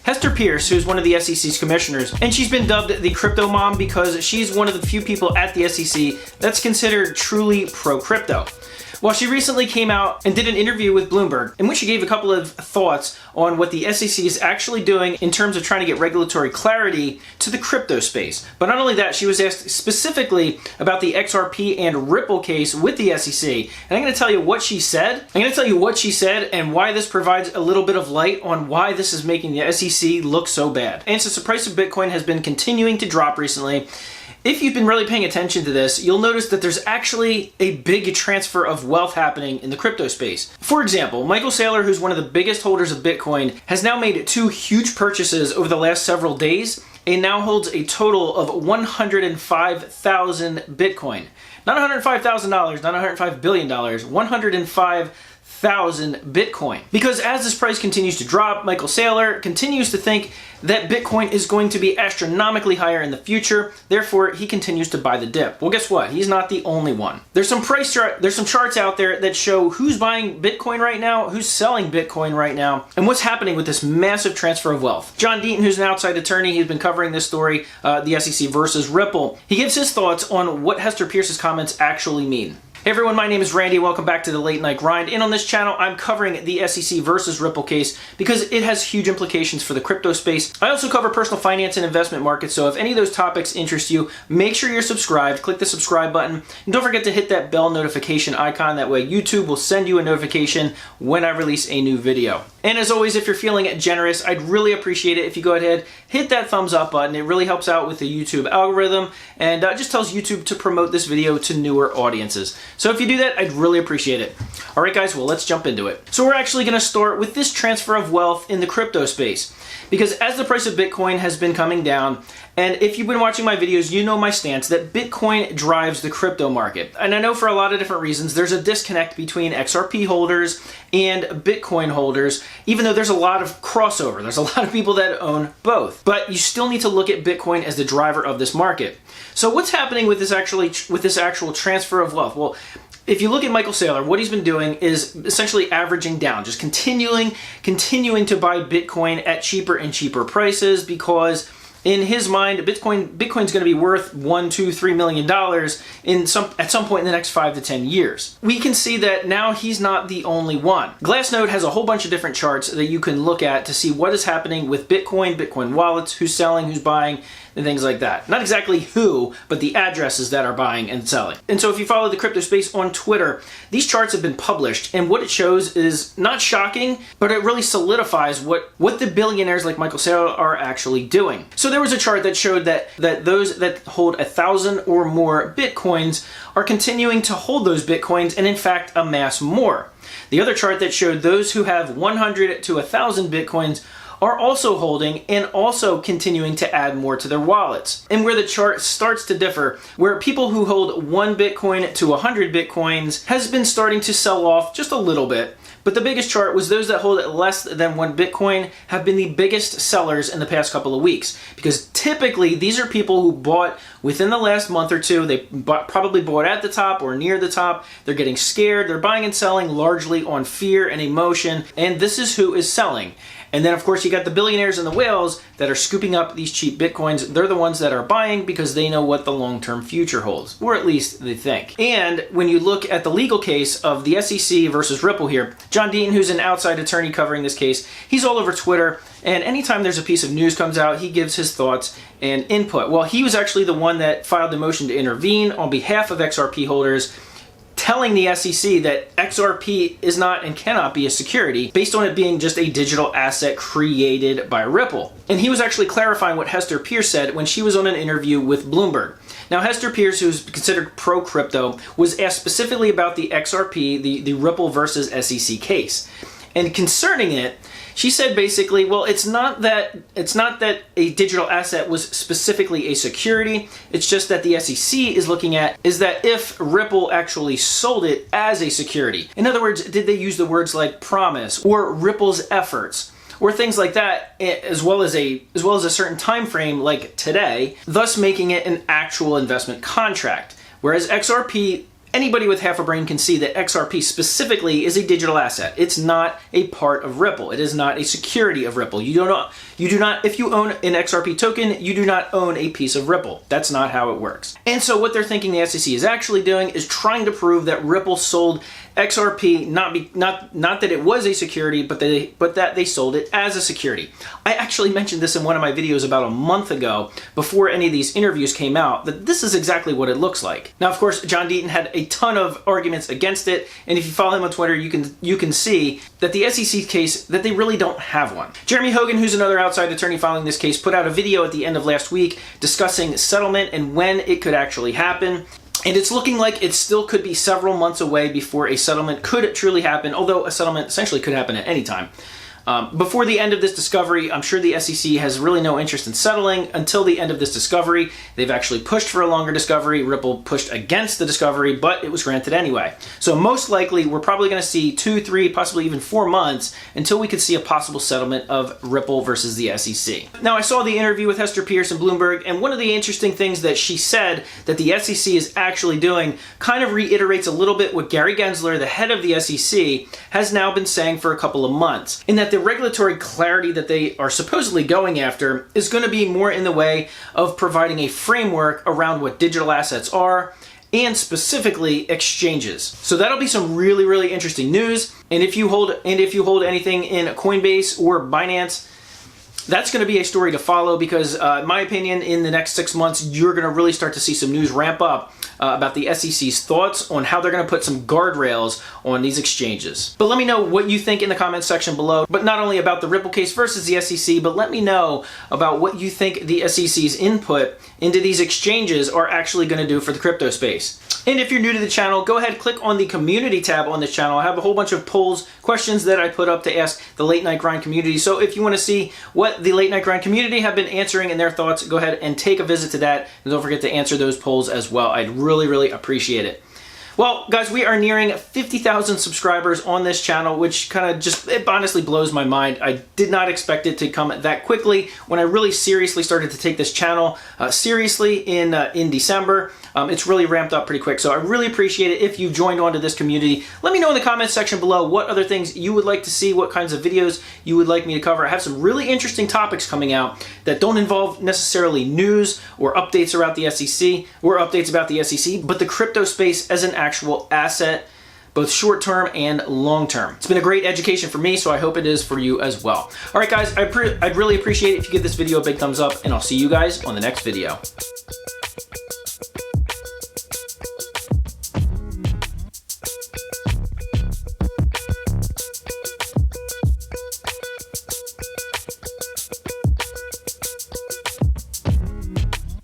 Hester Peirce, who's one of the SEC's commissioners, and she's been dubbed the crypto mom because she's one of the few people at the SEC that's considered truly pro-crypto. Well, she recently came out and did an interview with Bloomberg in which she gave a couple of thoughts on what the SEC is actually doing in terms of trying to get regulatory clarity to the crypto space. But not only that, she was asked specifically about the XRP and Ripple case with the SEC. And I'm going to tell you what she said. I'm going to tell you what she said and why this provides a little bit of light on why this is making the SEC look so bad. And since the price of Bitcoin has been continuing to drop recently, if you've been really paying attention to this, you'll notice that there's actually a big transfer of wealth happening in the crypto space. For example, Michael Saylor, who's one of the biggest holders of Bitcoin, has now made 2 huge purchases over the last several days and now holds a total of 105,000 Bitcoin. Not $105,000, not $105 billion, 105,000 Bitcoin. Because as this price continues to drop, Michael Saylor continues to think that Bitcoin is going to be astronomically higher in the future, therefore he continues to buy the dip. Well, guess what? He's not the only one. There's some charts out there that show who's buying Bitcoin right now, who's selling Bitcoin right now, and what's happening with this massive transfer of wealth. John Deaton, who's an outside attorney, he's been covering this story, the SEC versus Ripple. He gives his thoughts on what Hester Peirce's comments actually mean. Hey everyone, my name is Randy. Welcome back to the Late Night Grind. And on this channel, I'm covering the SEC versus Ripple case because it has huge implications for the crypto space. I also cover personal finance and investment markets, so if any of those topics interest you, make sure you're subscribed. Click the subscribe button. And don't forget to hit that bell notification icon. That way YouTube will send you a notification when I release a new video. And as always, if you're feeling generous, I'd really appreciate it if you go ahead, hit that thumbs up button. It really helps out with the YouTube algorithm and just tells YouTube to promote this video to newer audiences. So if you do that, I'd really appreciate it. All right, guys, well, let's jump into it. So we're actually going to start with this transfer of wealth in the crypto space. Because as the price of Bitcoin has been coming down, and if you've been watching my videos, you know my stance that Bitcoin drives the crypto market. And I know for a lot of different reasons, there's a disconnect between XRP holders and Bitcoin holders, even though there's a lot of crossover. There's a lot of people that own both. But you still need to look at Bitcoin as the driver of this market. So what's happening with this actual transfer of wealth? Well, if you look at Michael Saylor, what he's been doing is essentially averaging down, just continuing to buy Bitcoin at cheaper and cheaper prices because in his mind, Bitcoin's going to be worth $1, $2, $3 million at some point in the next 5 to 10 years. We can see that now he's not the only one. Glassnode has a whole bunch of different charts that you can look at to see what is happening with Bitcoin, Bitcoin wallets, who's selling, who's buying, and things like that. Not exactly who, but the addresses that are buying and selling. And so if you follow the crypto space on Twitter, these charts have been published, and what it shows is not shocking, but it really solidifies what the billionaires like Michael Saylor are actually doing. So there was a chart that showed that those that hold 1,000 or more Bitcoins are continuing to hold those Bitcoins and in fact amass more. The other chart that showed those who have 100 to 1,000 Bitcoins are also holding and also continuing to add more to their wallets. And where the chart starts to differ, where people who hold 1 Bitcoin to 100 Bitcoins has been starting to sell off just a little bit. But the biggest chart was those that hold less than 1 Bitcoin have been the biggest sellers in the past couple of weeks. Because typically, these are people who bought within the last month or two. They probably bought at the top or near the top. They're getting scared. They're buying and selling largely on fear and emotion. And this is who is selling. And then, of course, you got the billionaires and the whales that are scooping up these cheap Bitcoins. They're the ones that are buying because they know what the long-term future holds, or at least they think. And when you look at the legal case of the SEC versus Ripple here, John Deaton, who's an outside attorney covering this case, he's all over Twitter. And anytime there's a piece of news comes out, he gives his thoughts and input. Well, he was actually the one that filed the motion to intervene on behalf of XRP holders, telling the SEC that XRP is not and cannot be a security based on it being just a digital asset created by Ripple. And he was actually clarifying what Hester Peirce said when she was on an interview with Bloomberg. Now, Hester Peirce, who's considered pro-crypto, was asked specifically about the XRP, the Ripple versus SEC case. And concerning it, she said basically, well, it's not that a digital asset was specifically a security. It's just that the SEC is looking at is that if Ripple actually sold it as a security. In other words, did they use the words like promise or Ripple's efforts or things like that, as well as a certain time frame like today, thus making it an actual investment contract. Whereas XRP, anybody with half a brain can see that XRP specifically is a digital asset. It's not a part of Ripple. It is not a security of Ripple. You You do not, if you own an XRP token, you do not own a piece of Ripple. That's not how it works. And so what they're thinking the SEC is actually doing is trying to prove that Ripple sold XRP, not that it was a security, but that they sold it as a security. I actually mentioned this in one of my videos about a month ago, before any of these interviews came out, that this is exactly what it looks like. Now, of course, John Deaton had a ton of arguments against it, and if you follow him on Twitter, you can see that the SEC case, that they really don't have one. Jeremy Hogan, who's another outside attorney following this case, put out a video at the end of last week discussing settlement and when it could actually happen. And it's looking like it still could be several months away before a settlement could truly happen, although a settlement essentially could happen at any time. Before the end of this discovery, I'm sure the SEC has really no interest in settling until the end of this discovery. They've actually pushed for a longer discovery. Ripple pushed against the discovery, but it was granted anyway. So most likely, we're probably going to see 2, 3, possibly even 4 months until we could see a possible settlement of Ripple versus the SEC. Now, I saw the interview with Hester Pierce and Bloomberg, and one of the interesting things that she said that the SEC is actually doing kind of reiterates a little bit what Gary Gensler, the head of the SEC, has now been saying for a couple of months, in that the regulatory clarity that they are supposedly going after is going to be more in the way of providing a framework around what digital assets are, and specifically exchanges. So that'll be some really, really interesting news. And if you hold anything in Coinbase or Binance, that's going to be a story to follow, because in my opinion, in the next 6 months, you're going to really start to see some news ramp up about the SEC's thoughts on how they're going to put some guardrails on these exchanges. But let me know what you think in the comments section below, but not only about the Ripple case versus the SEC, but let me know about what you think the SEC's input into these exchanges are actually going to do for the crypto space. And if you're new to the channel, go ahead, click on the community tab on this channel. I have a whole bunch of polls, questions that I put up to ask the Late Night Grind community. So if you want to see what the Late Night Grind community have been answering and their thoughts, go ahead and take a visit to that. And don't forget to answer those polls as well. I'd really, really appreciate it. Well, guys, we are nearing 50,000 subscribers on this channel, which kind of just, it honestly blows my mind. I did not expect it to come that quickly when I really seriously started to take this channel seriously in December. It's really ramped up pretty quick, so I really appreciate it if you've joined onto this community. Let me know in the comments section below what other things you would like to see, what kinds of videos you would like me to cover. I have some really interesting topics coming out that don't involve necessarily news or updates about the SEC, but the crypto space as an actual asset, both short-term and long-term. It's been a great education for me, so I hope it is for you as well. All right, guys, I'd really appreciate it if you give this video a big thumbs up, and I'll see you guys on the next video.